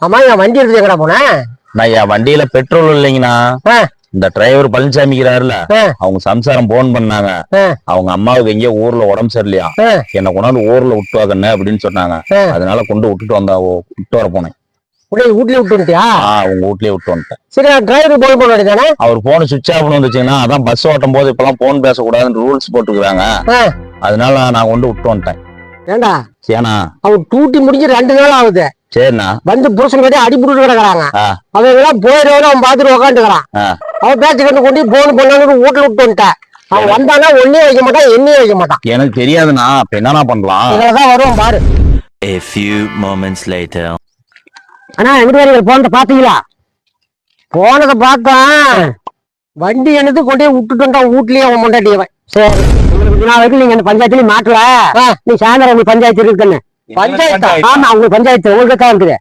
ஆமா, என் வண்டி எடுத்து எங்கடா போனேன்? நான் என் வண்டியில பெட்ரோல் இல்லைங்கண்ணா. இந்த டிரைவர் பழனிசாமிக்கிறாருல, அவங்க சம்சாரம் போன் பண்ணாங்க. அவங்க அம்மாவுக்கு எங்கேயோ ஊர்ல உடம்பு சரியில்லையா, என்ன கொண்டாந்து ஊர்ல விட்டு வாங்கன்னு அப்படின்னு சொன்னாங்க. அதனால கொண்டு விட்டு வர போனேன். வீட்லயே விட்டு வந்துட்டியா? உங்க வீட்லயே விட்டு வந்துட்டேன். சரி, டிரைவர் போன் பண்ண வேண்டியதானே? அவர் போன் சுவிட்ச் ஆஃப் வந்துச்சுங்கன்னா, அதான் பஸ் ஓட்டும் போது இப்பெல்லாம் போன் பேசக்கூடாதுன்னு ரூல்ஸ் போட்டுக்கிறாங்க. அதனால நான் கொண்டு விட்டு வந்துட்டேன். ஏண்டா ஏன்னா அவர் டூட்டி முடிஞ்சு 2 நாள் ஆகுது. சரிண்ணா. வந்து புருஷன் கட்டி அடிபுட்டு கிடக்குறாங்க. அவங்க போயிடுவாங்க, அவன் பாத்துட்டு உக்காந்துக்கிறான். அவன் பேச்சு கண்டு கொண்டு போன் பண்ணு வீட்டுல விட்டு வந்துட்டேன். அவன் வந்தானா ஒன்னையும் வைக்க மாட்டான், என்னையும் வைக்க மாட்டான். எனக்கு தெரியாதுண்ணா. இப்ப என்னண்ணா பண்ணலாம்? இதான் வருவான் பாரு. A few moments later. அண்ணா, எங்கிட்டு போனதை பாத்தீங்களா? போனதை பார்த்தேன். வண்டி என்னது கொண்டே விட்டுட்டு வந்தான் வீட்லயே அவன் முண்டாட்டியவன். சரி, உங்களுக்கு நான் வரைக்கும் நீங்க இந்த பஞ்சாயத்துலயும் மாட்டல. நீ சாயந்தரம் உங்களுக்கு பஞ்சாயத்து இருக்குன்னு. பஞ்சாயத்து? ஆமா, உங்களுக்கு பஞ்சாயத்து உங்களுக்கு தான் இருக்குது.